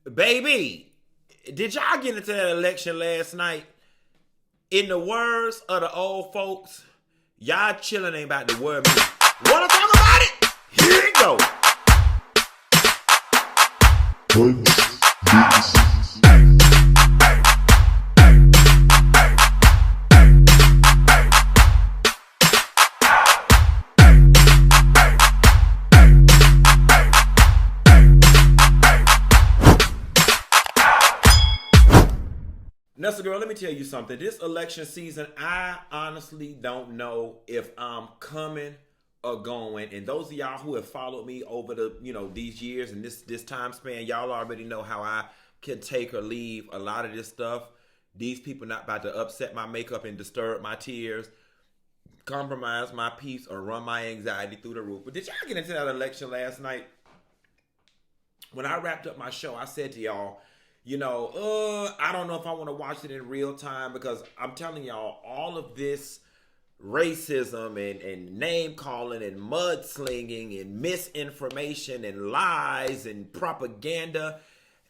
Baby, did y'all get into that election last night? In the words of the old folks, y'all chilling ain't about to worry me. Wanna talk about it? Here it go. Nessa girl, let me tell you something. This election season, I honestly don't know if I'm coming or going. And those of y'all who have followed me over these years and this time span, y'all already know how I can take or leave a lot of this stuff. These people not about to upset my makeup and disturb my tears, compromise my peace, or run my anxiety through the roof. But did y'all get into that election last night? When I wrapped up my show, I said to y'all, I don't know if I want to watch it in real time because I'm telling y'all, all of this racism and name calling and mudslinging and misinformation and lies and propaganda,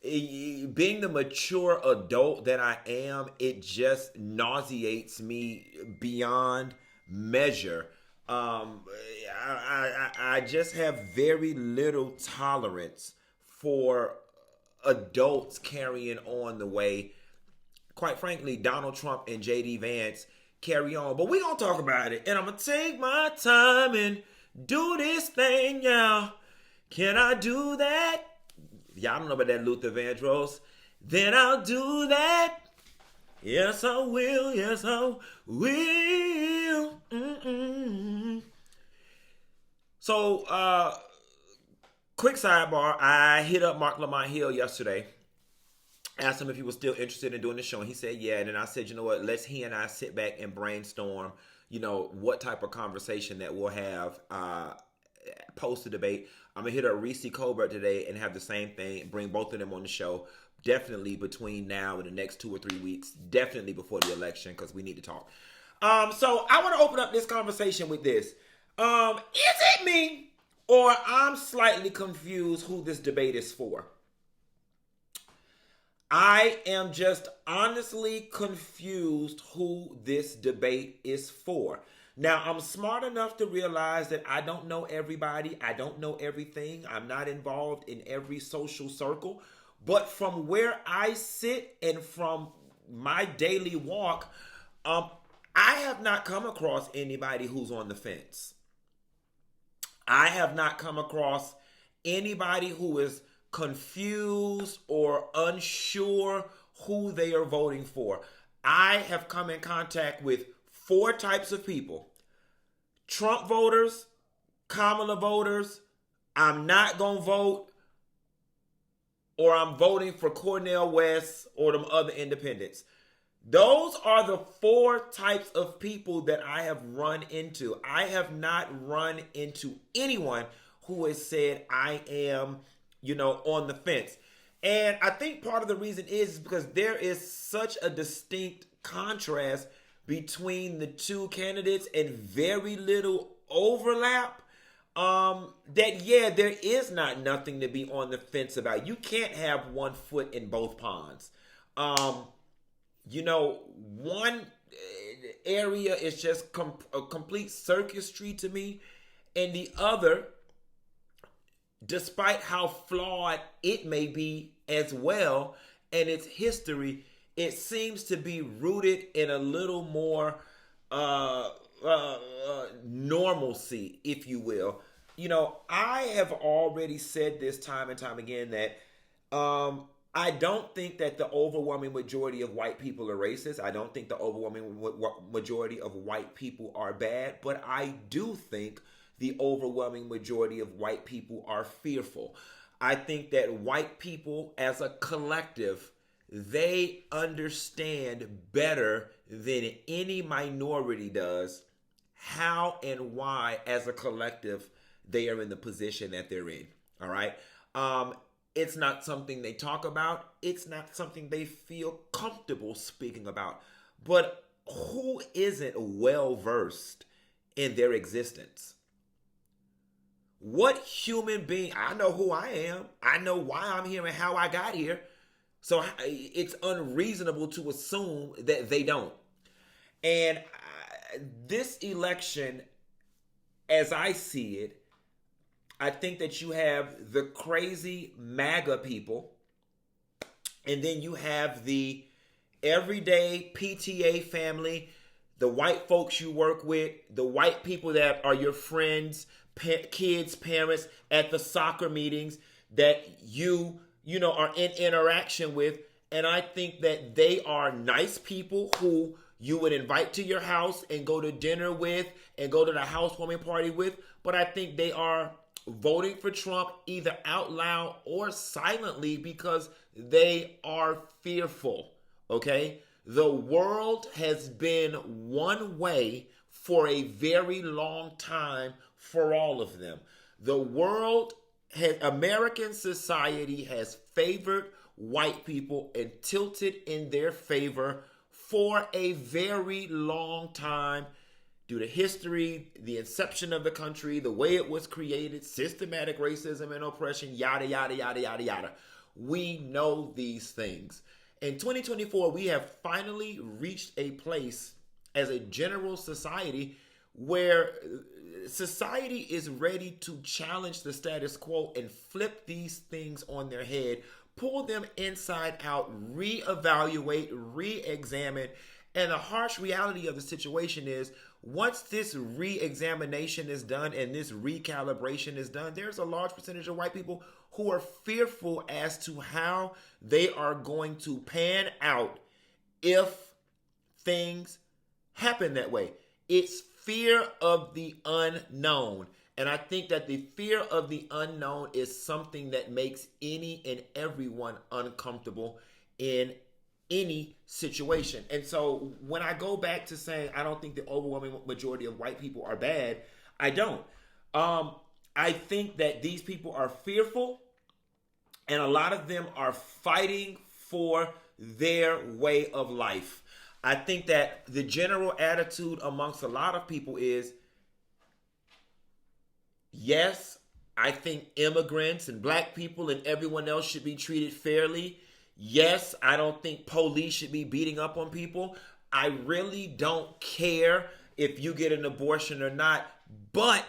being the mature adult that I am, it just nauseates me beyond measure. I just have very little tolerance for adults carrying on the way, quite frankly, Donald Trump and JD Vance carry on. But we're going to talk about it. And I'm going to take my time and do this thing, y'all. Can I do that? Y'all don't know about that Luther Vandross. Then I'll do that. Yes, I will. Yes, I will. Mm-mm. So, quick sidebar, I hit up Mark Lamont Hill yesterday, asked him if he was still interested in doing the show, and he said yeah. And then I said, you know what, let's he and I sit back and brainstorm, what type of conversation that we'll have post the debate. I'm going to hit up Reese Colbert today and have the same thing, bring both of them on the show, definitely between now and the next 2 or 3 weeks, definitely before the election, because we need to talk. So I want to open up this conversation with this. Is it me? Or I'm slightly confused who this debate is for. I am just honestly confused who this debate is for. Now, I'm smart enough to realize that I don't know everybody. I don't know everything. I'm not involved in every social circle. But from where I sit and from my daily walk, I have not come across anybody who's on the fence. I have not come across anybody who is confused or unsure who they are voting for. I have come in contact with 4 types of people. Trump voters, Kamala voters, I'm not going to vote, or I'm voting for Cornel West or them other independents. Those are the 4 types of people that I have run into. I have not run into anyone who has said I am, on the fence. And I think part of the reason is because there is such a distinct contrast between the two candidates and very little overlap there is nothing to be on the fence about. You can't have one foot in both ponds. One area is just a complete circusry to me, and the other, despite how flawed it may be as well, and its history, it seems to be rooted in a little more normalcy, if you will. I have already said this time and time again that I don't think that the overwhelming majority of white people are racist. I don't think the overwhelming majority of white people are bad. But I do think the overwhelming majority of white people are fearful. I think that white people as a collective, they understand better than any minority does how and why as a collective they are in the position that they're in. All right. It's not something they talk about. It's not something they feel comfortable speaking about. But who isn't well versed in their existence? What human being? I know who I am. I know why I'm here and how I got here. So it's unreasonable to assume that they don't. And this election, as I see it, I think that you have the crazy MAGA people, and then you have the everyday PTA family, the white folks you work with, the white people that are your friends, kids, parents at the soccer meetings that you know are in interaction with. And I think that they are nice people who you would invite to your house and go to dinner with and go to the housewarming party with. But I think they are voting for Trump either out loud or silently because they are fearful. Okay? The world has been one way for a very long time for all of them. The world has, American society has favored white people and tilted in their favor for a very long time due to history, the inception of the country, the way it was created, systematic racism and oppression, yada, yada, yada, yada, yada. We know these things. In 2024, we have finally reached a place as a general society where society is ready to challenge the status quo and flip these things on their head, pull them inside out, reevaluate, re-examine. And the harsh reality of the situation is once this re-examination is done and this recalibration is done, there's a large percentage of white people who are fearful as to how they are going to pan out if things happen that way. It's fear of the unknown. And I think that the fear of the unknown is something that makes any and everyone uncomfortable in any situation. And so when I go back to saying I don't think the overwhelming majority of white people are bad, I don't. I think that these people are fearful, and a lot of them are fighting for their way of life. I think that the general attitude amongst a lot of people is, yes, I think immigrants and black people and everyone else should be treated fairly. Yes, I don't think police should be beating up on people. I really don't care if you get an abortion or not. But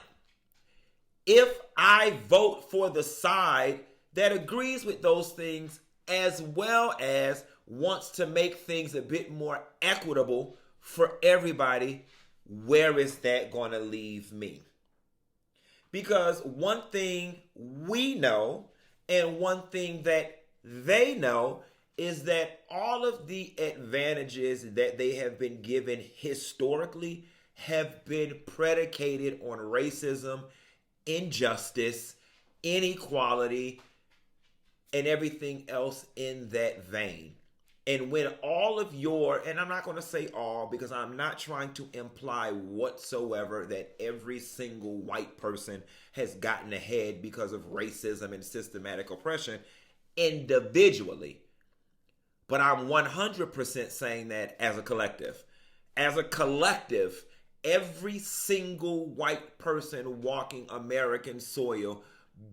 if I vote for the side that agrees with those things as well as wants to make things a bit more equitable for everybody, where is that going to leave me? Because one thing we know and one thing that they know is that all of the advantages that they have been given historically have been predicated on racism, injustice, inequality, and everything else in that vein. And when all of your, and I'm not going to say all because I'm not trying to imply whatsoever that every single white person has gotten ahead because of racism and systematic oppression individually. But I'm 100% saying that as a collective. As a collective, every single white person walking American soil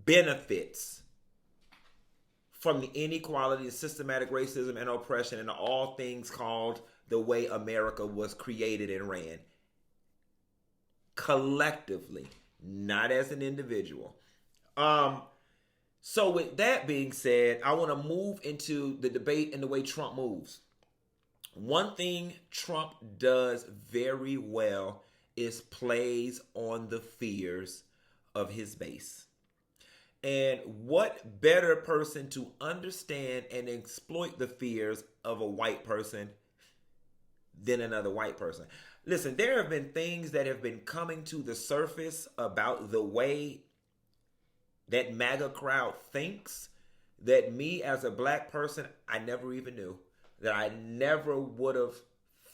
benefits from the inequality, the systematic racism and oppression, and all things called the way America was created and ran. Collectively, not as an individual. So with that being said, I want to move into the debate and the way Trump moves. One thing Trump does very well is plays on the fears of his base. And what better person to understand and exploit the fears of a white person than another white person? Listen, there have been things that have been coming to the surface about the way that MAGA crowd thinks that me as a black person, I never even knew. That I never would have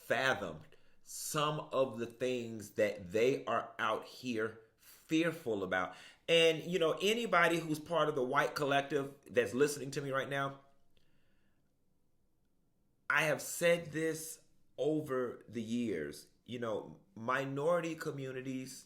fathomed some of the things that they are out here fearful about. And, you know, anybody who's part of the white collective that's listening to me right now, I have said this over the years. You know, minority communities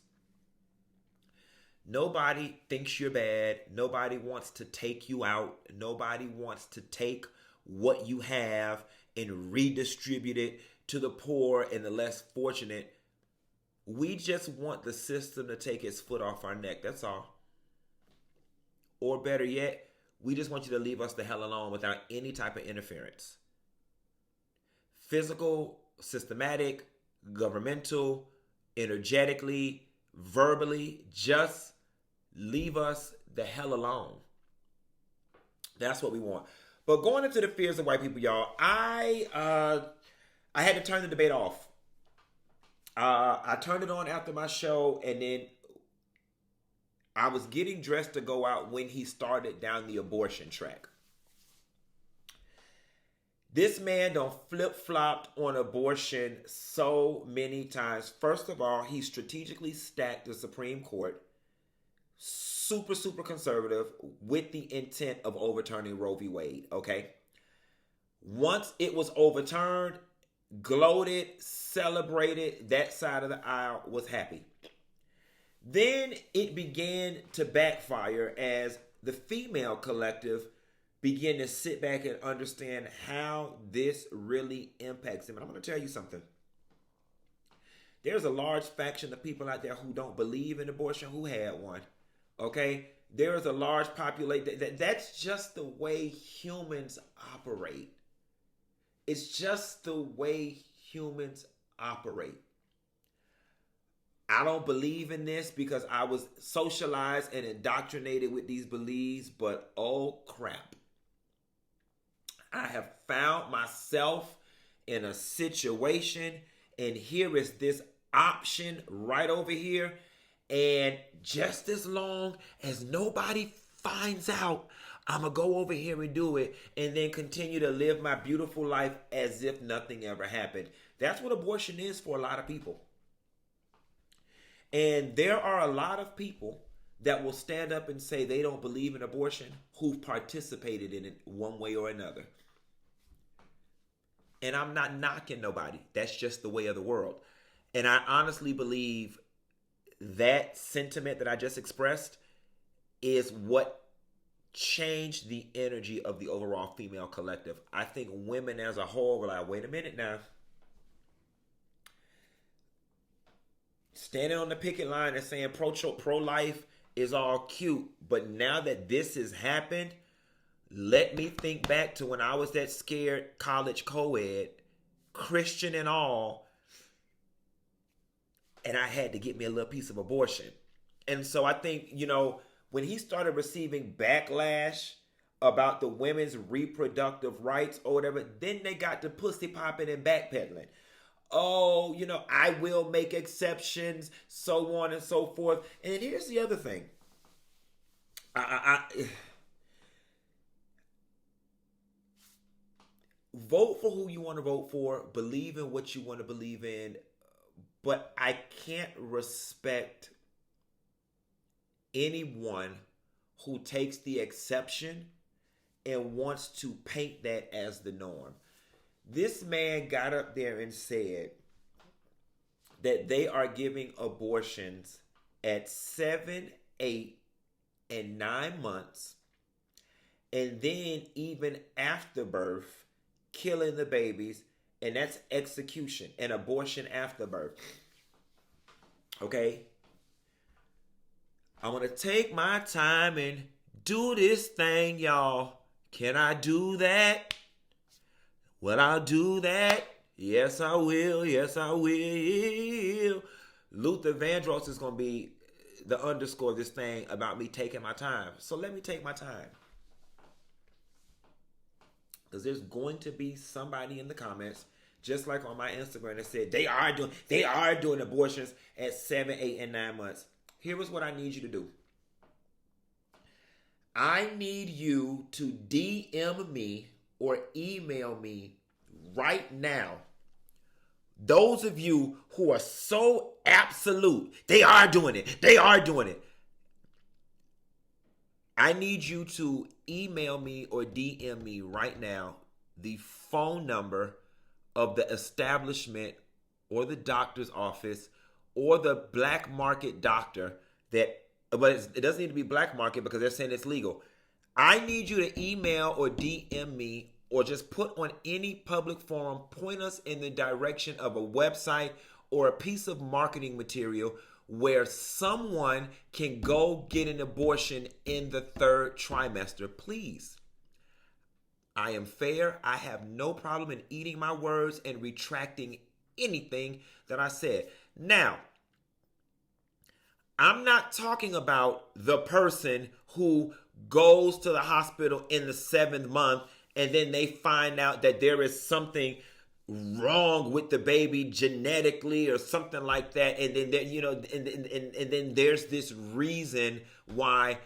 Nobody thinks you're bad. Nobody wants to take you out. Nobody wants to take what you have and redistribute it to the poor and the less fortunate. We just want the system to take its foot off our neck. That's all. Or better yet, we just want you to leave us the hell alone without any type of interference. Physical, systematic, governmental, energetically, verbally, just leave us the hell alone. That's what we want. But going into the fears of white people, y'all, I had to turn the debate off. I turned it on after my show, and then I was getting dressed to go out when he started down the abortion track. This man done flip-flopped on abortion so many times. First of all, he strategically stacked the Supreme Court, super, super conservative, with the intent of overturning Roe v. Wade, okay? Once it was overturned, gloated, celebrated, that side of the aisle was happy. Then it began to backfire as the female collective began to sit back and understand how this really impacts them. And I'm going to tell you something. There's a large faction of people out there who don't believe in abortion who had one. Okay? There is a large population. That's just the way humans operate. It's just the way humans operate. I don't believe in this because I was socialized and indoctrinated with these beliefs, but oh crap. I have found myself in a situation, and here is this option right over here. And just as long as nobody finds out, I'm going to go over here and do it and then continue to live my beautiful life as if nothing ever happened. That's what abortion is for a lot of people. And there are a lot of people that will stand up and say they don't believe in abortion who've participated in it one way or another. And I'm not knocking nobody. That's just the way of the world. And I honestly believe that sentiment that I just expressed is what changed the energy of the overall female collective. I think women as a whole were like, wait a minute now. Standing on the picket line and saying pro-life is all cute. But now that this has happened, let me think back to when I was that scared college co-ed, Christian and all, and I had to get me a little piece of abortion. And so I think, when he started receiving backlash about the women's reproductive rights or whatever, then they got to pussy popping and backpedaling. Oh, I will make exceptions, so on and so forth. And here's the other thing. Vote for who you want to vote for. Believe in what you want to believe in. But I can't respect anyone who takes the exception and wants to paint that as the norm. This man got up there and said that they are giving abortions at 7, 8, and 9 months, and then even after birth, killing the babies, and that's execution and abortion after birth. Okay? I want to take my time and do this thing, y'all. Can I do that? Will I do that? Yes, I will. Yes, I will. Luther Vandross is going to be the underscore of this thing about me taking my time. So let me take my time. Because there's going to be somebody in the comments, just like on my Instagram, that said they are doing abortions at 7, 8, and 9 months. Here is what I need you to do. I need you to DM me or email me right now. Those of you who are so absolute, they are doing it. They are doing it. I need you to email me or DM me right now the phone number of the establishment or the doctor's office or the black market doctor that but it doesn't need to be black market because they're saying it's legal. I need you to email or DM me or just put on any public forum, point us in the direction of a website or a piece of marketing material where someone can go get an abortion in the third trimester, please. I am fair. I have no problem in eating my words and retracting anything that I said. Now, I'm not talking about the person who goes to the hospital in the 7th month and then they find out that there is something wrong with the baby genetically or something like that, and then and then there's this reason why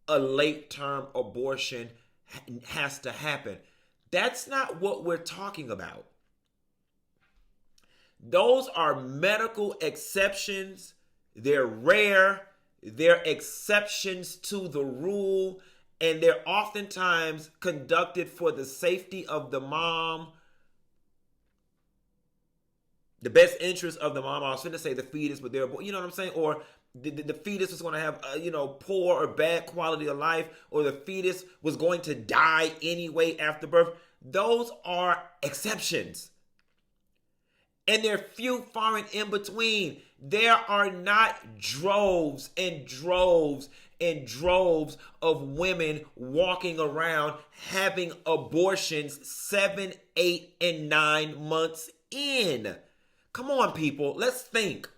a late term abortion has to happen. That's not what we're talking about. Those are medical exceptions. They're rare. They're exceptions to the rule, and they're oftentimes conducted for the safety of the mom, the best interest of the mom. I was going to say the fetus, but you know what I'm saying? Or the fetus was going to have, poor or bad quality of life, or the fetus was going to die anyway after birth. Those are exceptions. And they're few, far, and in between. There are not droves and droves and droves of women walking around having abortions 7, 8, and 9 months in. Come on, people. Let's think.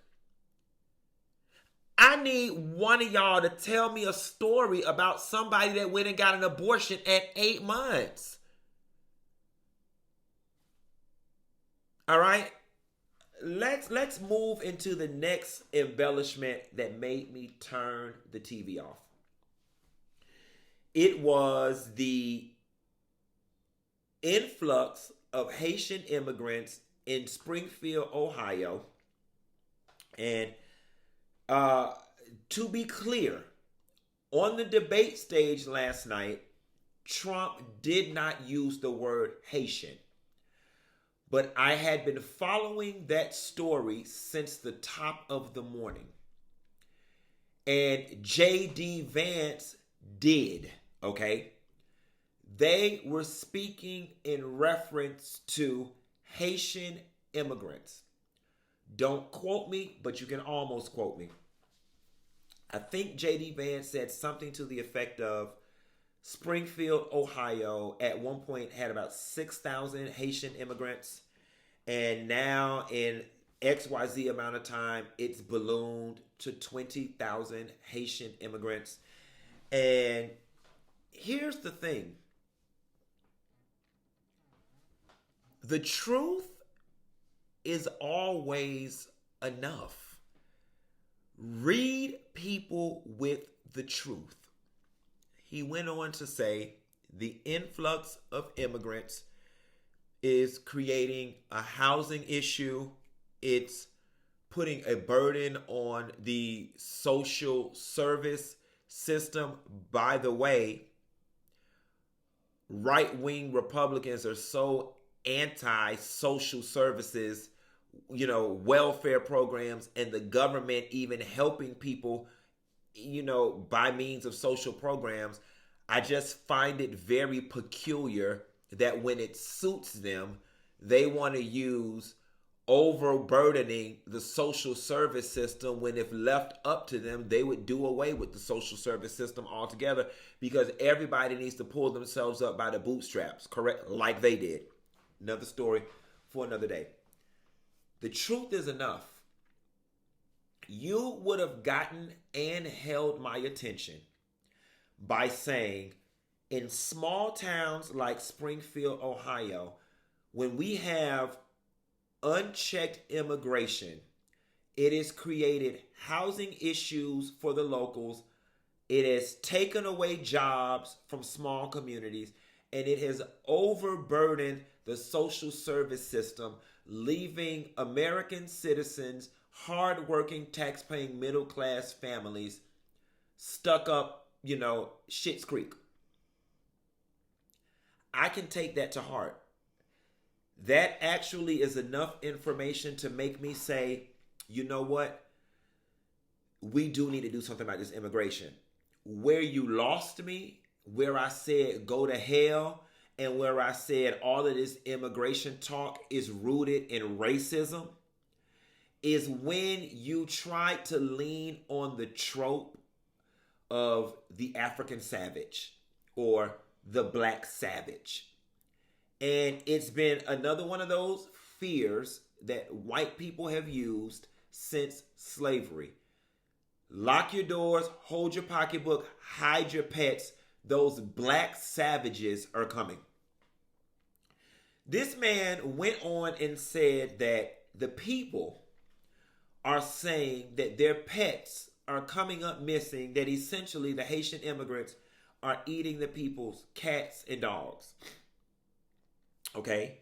I need one of y'all to tell me a story about somebody that went and got an abortion at 8 months. All right? Let's move into the next embellishment that made me turn the TV off. It was the influx of Haitian immigrants in Springfield, Ohio. And to be clear, on the debate stage last night, Trump did not use the word Haitian. But I had been following that story since the top of the morning. And J.D. Vance did, okay? They were speaking in reference to Haitian immigrants. Don't quote me, but you can almost quote me. I think J.D. Vance said something to the effect of Springfield, Ohio, at one point had about 6,000 Haitian immigrants. And now in XYZ amount of time, it's ballooned to 20,000 Haitian immigrants. And here's the thing. The truth is always enough. Read people with the truth. He went on to say the influx of immigrants is creating a housing issue. It's putting a burden on the social service system. By the way, right-wing Republicans are so anti-social services, welfare programs, and the government even helping people, by means of social programs. I just find it very peculiar that when it suits them, they want to use overburdening the social service system, when if left up to them, they would do away with the social service system altogether, because everybody needs to pull themselves up by the bootstraps, correct? Like they did. Another story for another day. The truth is enough. You would have gotten and held my attention by saying, in small towns like Springfield, Ohio, when we have unchecked immigration, it has created housing issues for the locals. It has taken away jobs from small communities, and it has overburdened the social service system, leaving American citizens, hardworking, tax-paying, middle-class families stuck up, Schitt's Creek. I can take that to heart. That actually is enough information to make me say, you know what? we do need to do something about this immigration. Where you lost me, where I said go to hell, and where I said all of this immigration talk is rooted in racism, is when you try to lean on the trope of the African savage or the black savage. And it's been another one of those fears that white people have used since slavery. Lock your doors, hold your pocketbook, hide your pets. Those black savages are coming. This man went on and said that the people are saying that their pets are coming up missing, that essentially the Haitian immigrants are eating the people's cats and dogs. Okay?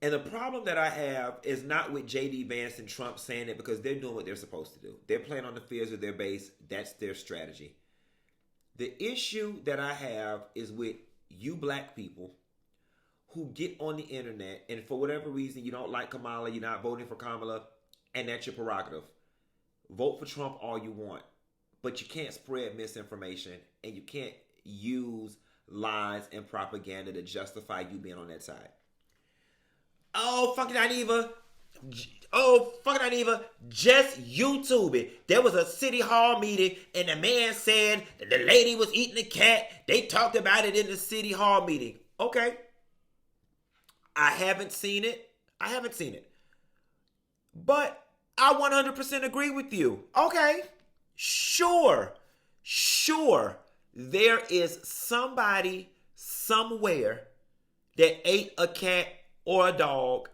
And the problem that I have is not with J.D. Vance and Trump saying it, because they're doing what they're supposed to do. They're playing on the fears of their base. That's their strategy. The issue that I have is with you black people who get on the internet and for whatever reason you don't like Kamala, you're not voting for Kamala, and that's your prerogative. Vote for Trump all you want, but you can't spread misinformation and you can't use lies and propaganda to justify you being on that side. Oh, fucking Aniva. Just YouTube it. There was a city hall meeting and the man said that the lady was eating a cat. They talked about it in the city hall meeting. Okay. I haven't seen it. But I 100% agree with you. Okay. Sure. There is somebody somewhere that ate a cat or a dog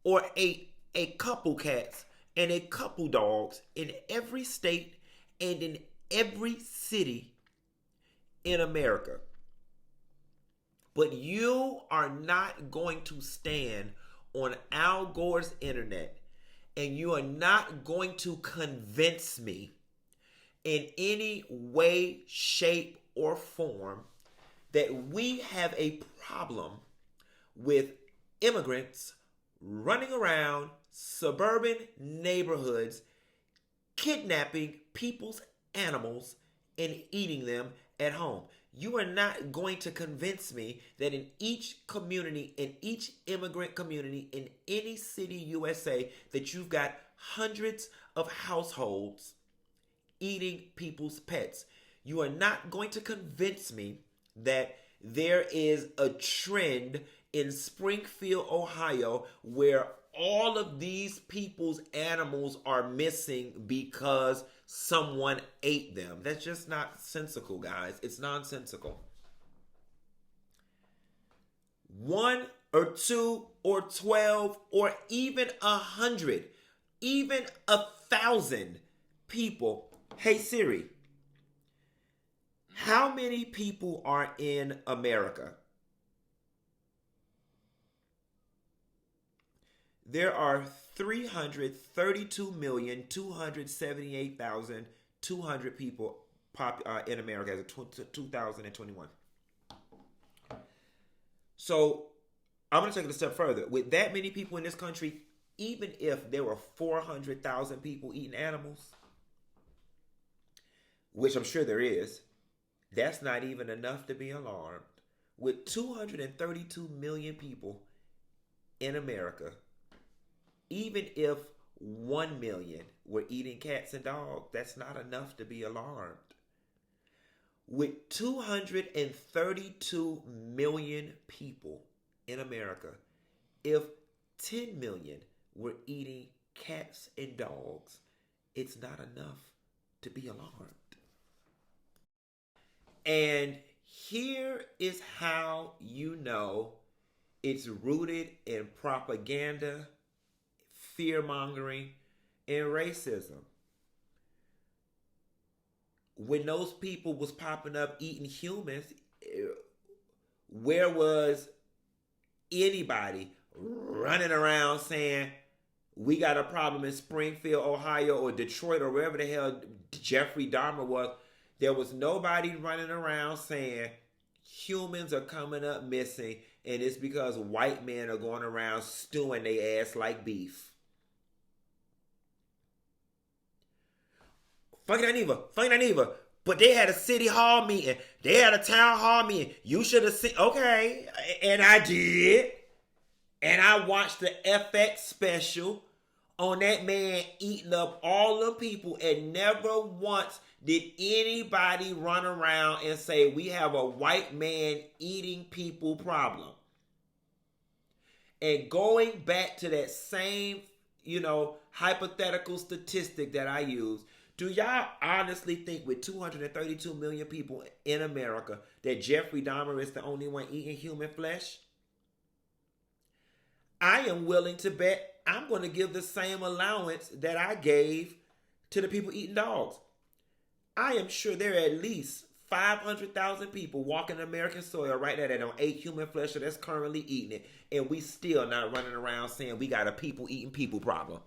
or ate a couple cats and a couple dogs in every state and in every city in America. But you are not going to stand on Al Gore's internet and you are not going to convince me in any way, shape, or form that we have a problem with immigrants running around suburban neighborhoods, kidnapping people's animals and eating them at home. You are not going to convince me that in each community, in each immigrant community, in any city USA, that you've got hundreds of households eating people's pets. You are not going to convince me that there is a trend in Springfield, Ohio, where all of these people's animals are missing because someone ate them. That's just not sensical, guys. It's nonsensical. 1 or 2 or 12 or even 100, even 1,000 people. Hey Siri, how many people are in America? There are 332,278,200 people in America as of 2021. So I'm going to take it a step further. With that many people in this country, even if there were 400,000 people eating animals, which I'm sure there is, that's not even enough to be alarmed. With 232 million people in America, even if 1 million were eating cats and dogs, that's not enough to be alarmed. With 232 million people in America, if 10 million were eating cats and dogs, it's not enough to be alarmed. And here is how you know it's rooted in propaganda, fear-mongering, and racism. When those people was popping up eating humans, where was anybody running around saying, we got a problem in Springfield, Ohio, or Detroit, or wherever the hell Jeffrey Dahmer was? There was nobody running around saying humans are coming up missing, and it's because white men are going around stewing their ass like beef. Funky not either. But they had a city hall meeting. They had a town hall meeting. You should have seen. Okay. And I did. And I watched the FX special on that man eating up all the people, and never once did anybody run around and say we have a white man eating people problem. And going back to that same, hypothetical statistic that I use, do y'all honestly think with 232 million people in America that Jeffrey Dahmer is the only one eating human flesh? I am willing to bet I'm going to give the same allowance that I gave to the people eating dogs. I am sure there are at least 500,000 people walking American soil right now that don't ate human flesh or that's currently eating it, and we still not running around saying we got a people eating people problem.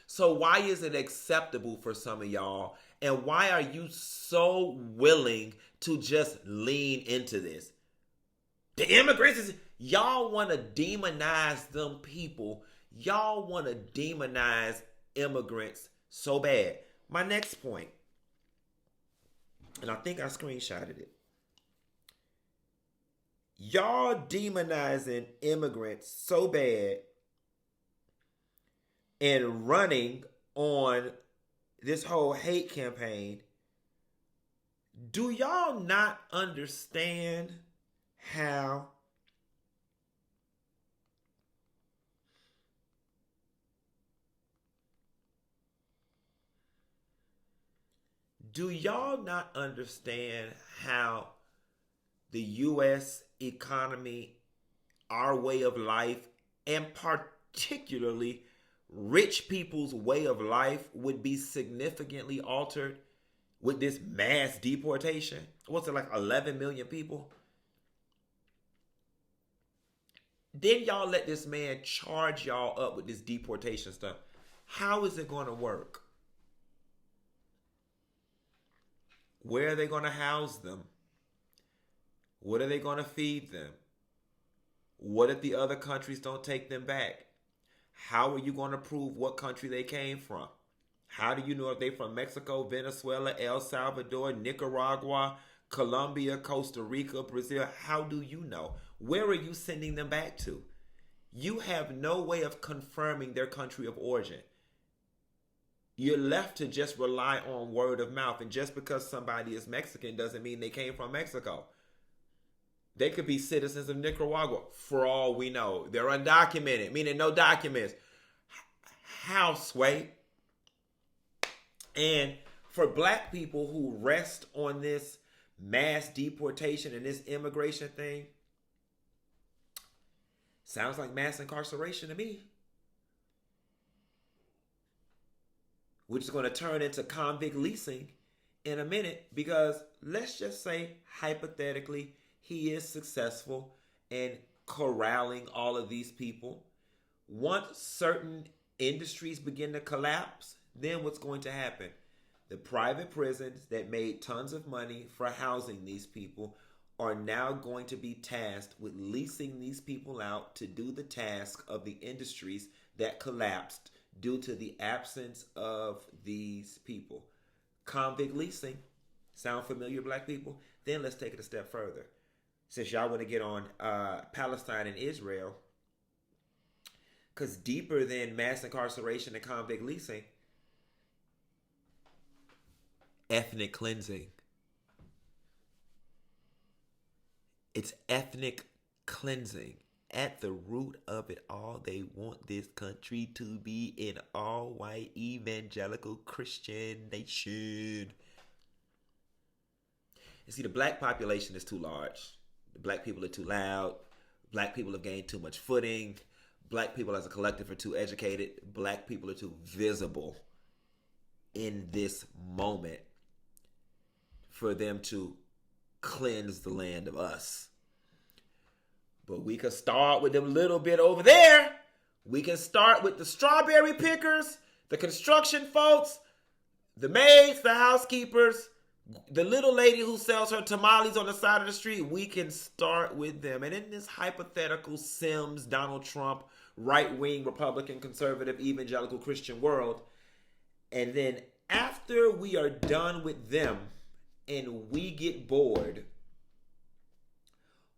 So why is it acceptable for some of y'all, and why are you so willing to just lean into this? The immigrants, y'all want to demonize them people. Y'all want to demonize immigrants so bad. My next point, and I think I screenshotted it. Y'all demonizing immigrants so bad and running on this whole hate campaign. Do y'all not understand how the U.S. economy, our way of life, and particularly rich people's way of life would be significantly altered with this mass deportation? What's it, like 11 million people? Then y'all let this man charge y'all up with this deportation stuff. How is it going to work? Where are they going to house them? What are they going to feed them? What if the other countries don't take them back? How are you going to prove what country they came from? How do you know if they're from Mexico, Venezuela, El Salvador, Nicaragua, Colombia, Costa Rica, Brazil? How do you know? Where are you sending them back to? You have no way of confirming their country of origin. You're left to just rely on word of mouth. And just because somebody is Mexican doesn't mean they came from Mexico. They could be citizens of Nicaragua for all we know. They're undocumented, meaning no documents. How, Sway? And for black people who rest on this mass deportation and this immigration thing, sounds like mass incarceration to me. Which is going to turn into convict leasing in a minute, because let's just say, hypothetically, he is successful in corralling all of these people. Once certain industries begin to collapse, then what's going to happen? The private prisons that made tons of money for housing these people are now going to be tasked with leasing these people out to do the task of the industries that collapsed due to the absence of these people. Convict leasing. Sound familiar, black people? Then let's take it a step further. Since y'all want to get on Palestine and Israel, because deeper than mass incarceration and convict leasing, ethnic cleansing. It's ethnic cleansing. At the root of it all, they want this country to be an all-white evangelical Christian nation. You see, the black population is too large. The black people are too loud. Black people have gained too much footing. Black people as a collective are too educated. Black people are too visible in this moment for them to cleanse the land of us. But we could start with them little bit over there. We can start with the strawberry pickers, the construction folks, the maids, the housekeepers, the little lady who sells her tamales on the side of the street. We can start with them. And in this hypothetical Sims, Donald Trump, right-wing, Republican, conservative, evangelical Christian world, And then after we are done with them and we get bored,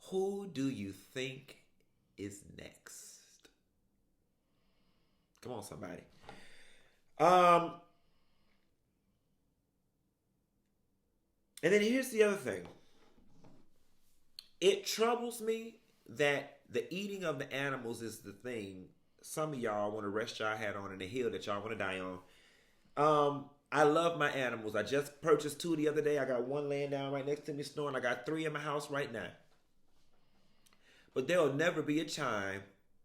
who do you think is next? Come on, somebody. And then here's the other thing. It troubles me that the eating of the animals is the thing some of y'all want to rest y'all hat on, and the hill that y'all want to die on. I love my animals. I just purchased 2 the other day. I got 1 laying down right next to me snoring. I got 3 in my house right now. But there will never be a time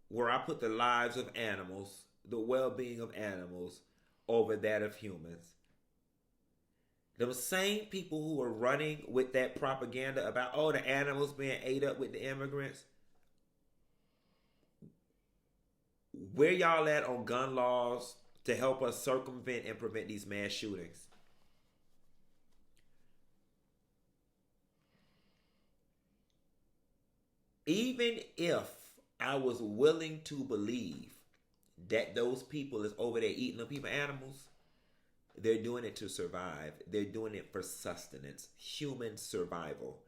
where I put the lives of animals, the well-being of animals, over that of humans. Those same people who are running with that propaganda about, oh, the animals being ate up with the immigrants. Where y'all at on gun laws to help us circumvent and prevent these mass shootings? Even if I was willing to believe that those people is over there eating the people animals, they're doing it to survive. They're doing it for sustenance, human survival.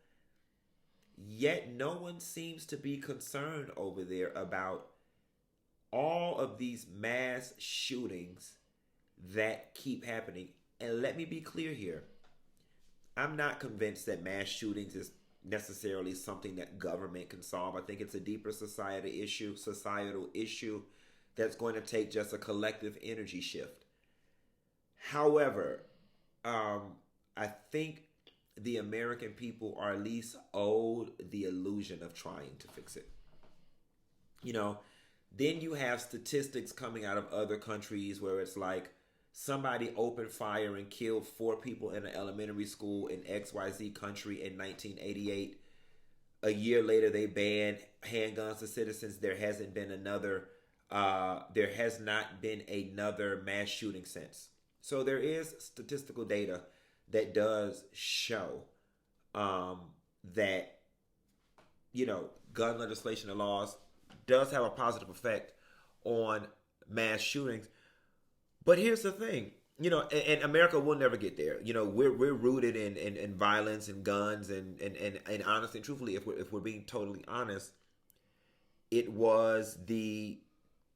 Yet no one seems to be concerned over there about all of these mass shootings that keep happening. And let me be clear here. I'm not convinced that mass shootings is necessarily something that government can solve. I think it's a deeper societal issue that's going to take just a collective energy shift. However, I think the American people are at least owed the illusion of trying to fix it. You know, then you have statistics coming out of other countries where it's like somebody opened fire and killed 4 people in an elementary school in XYZ country in 1988. A year later, they banned handguns to citizens. There has not been another mass shooting since. So there is statistical data that does show that, you know, gun legislation and laws does have a positive effect on mass shootings. But here's the thing, you know, and America will never get there. You know, we're rooted in violence and guns and honestly and truthfully, if we're being totally honest, it was the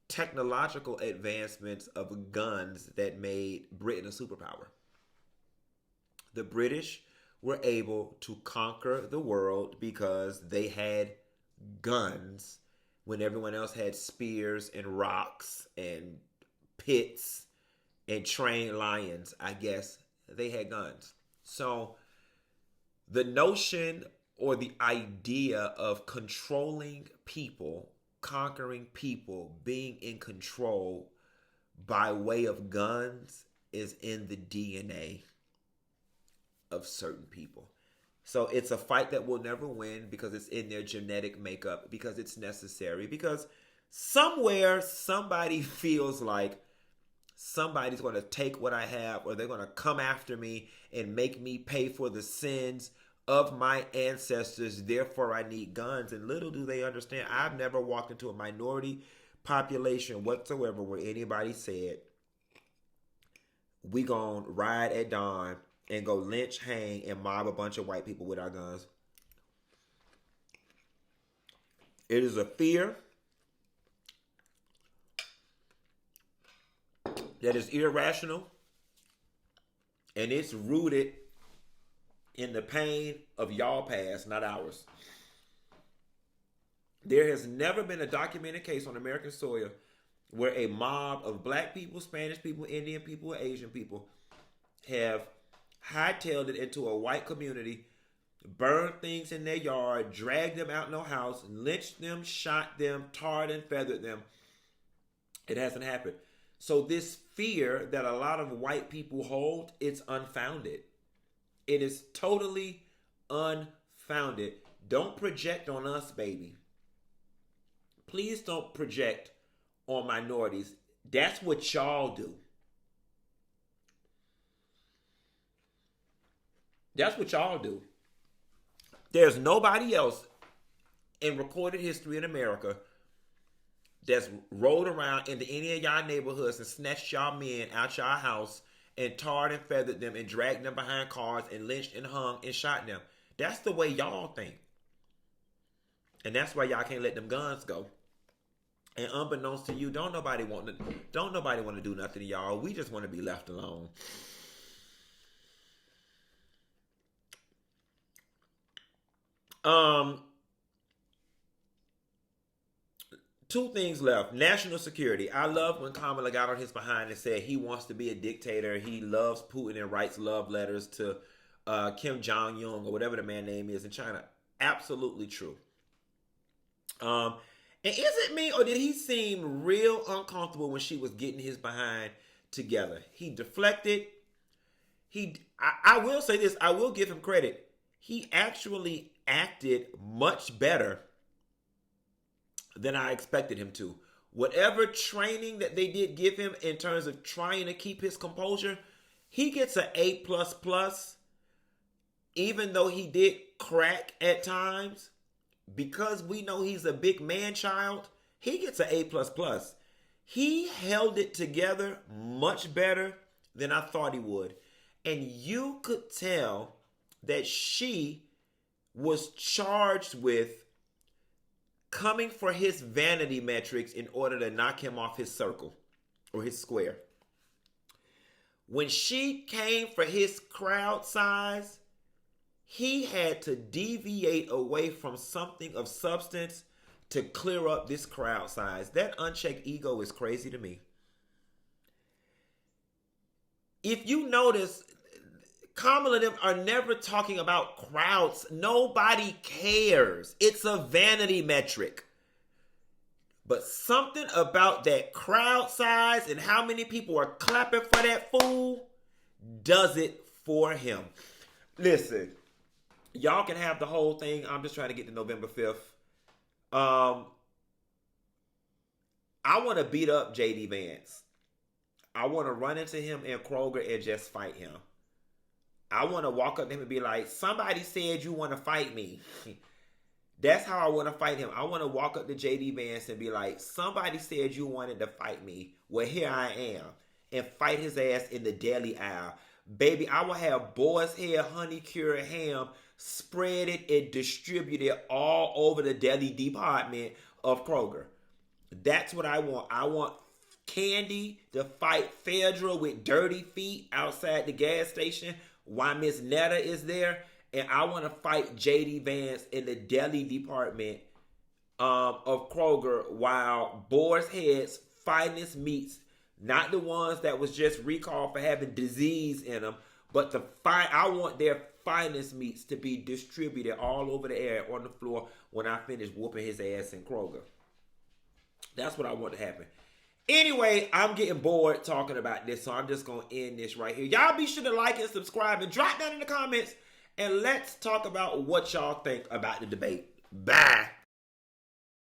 technological advancements of guns that made Britain a superpower. The British were able to conquer the world because they had guns when everyone else had spears and rocks and pits and trained lions. I guess they had guns. So the notion or the idea of controlling people, conquering people, being in control by way of guns is in the DNA of certain people. So it's a fight that we'll never win because it's in their genetic makeup, because it's necessary, because somewhere somebody feels like somebody's going to take what I have, or they're going to come after me and make me pay for the sins of my ancestors. Therefore, I need guns. And little do they understand, I've never walked into a minority population whatsoever where anybody said, we gonna ride at dawn and go lynch, hang, and mob a bunch of white people with our guns. It is a fear that is irrational, and it's rooted in the pain of y'all past, not ours. There has never been a documented case on American soil where a mob of black people, Spanish people, Indian people, Asian people have hightailed it into a white community, burned things in their yard, dragged them out in no house, lynched them, shot them, tarred and feathered them. It hasn't happened. So this fear that a lot of white people hold, it's unfounded. It is totally unfounded. Don't project on us, baby. Please don't project on minorities. That's what y'all do. That's what y'all do. There's nobody else in recorded history in America that's rolled around into any of y'all neighborhoods and snatched y'all men out y'all house and tarred and feathered them and dragged them behind cars and lynched and hung and shot them. That's the way y'all think. And that's why y'all can't let them guns go. And unbeknownst to you, don't nobody want to do nothing to y'all. We just want to be left alone. Two things left. National security. I love when Kamala got on his behind and said he wants to be a dictator. He loves Putin and writes love letters to Kim Jong-un or whatever the man name is in China. Absolutely true. And is it me or did he seem real uncomfortable when she was getting his behind together? He deflected. I will say this. I will give him credit. He actually acted much better than I expected him to. Whatever training that they did give him in terms of trying to keep his composure, he gets an A++, even though he did crack at times. Because we know he's a big man child, he gets an A++. He held it together much better than I thought he would. And you could tell that she was charged with coming for his vanity metrics in order to knock him off his circle or his square. When she came for his crowd size, he had to deviate away from something of substance to clear up this crowd size. That unchecked ego is crazy to me. If you notice, Kamala and them are never talking about crowds. Nobody cares. It's a vanity metric. But something about that crowd size and how many people are clapping for that fool does it for him. Listen, y'all can have the whole thing. I'm just trying to get to November 5th. I want to beat up J.D. Vance. I want to run into him in Kroger and just fight him. I want to walk up to him and be like, somebody said you want to fight me. That's how I want to fight him. I want to walk up to J.D. Vance and be like, somebody said you wanted to fight me. Well, here I am. And fight his ass in the deli aisle. Baby, I will have boar's head honey cured ham, spread it and distribute it all over the deli department of Kroger. That's what I want. I want Candy to fight Phaedra with dirty feet outside the gas station while Miss Netta is there. And I want to fight J.D. Vance in the deli department of Kroger while Boar's Head's finest meats, not the ones that was just recalled for having disease in them, but I want their finest meats to be distributed all over the air on the floor when I finish whooping his ass in Kroger. That's what I want to happen. Anyway, I'm getting bored talking about this, so I'm just going to end this right here. Y'all be sure to like and subscribe and drop down in the comments, and let's talk about what y'all think about the debate. Bye.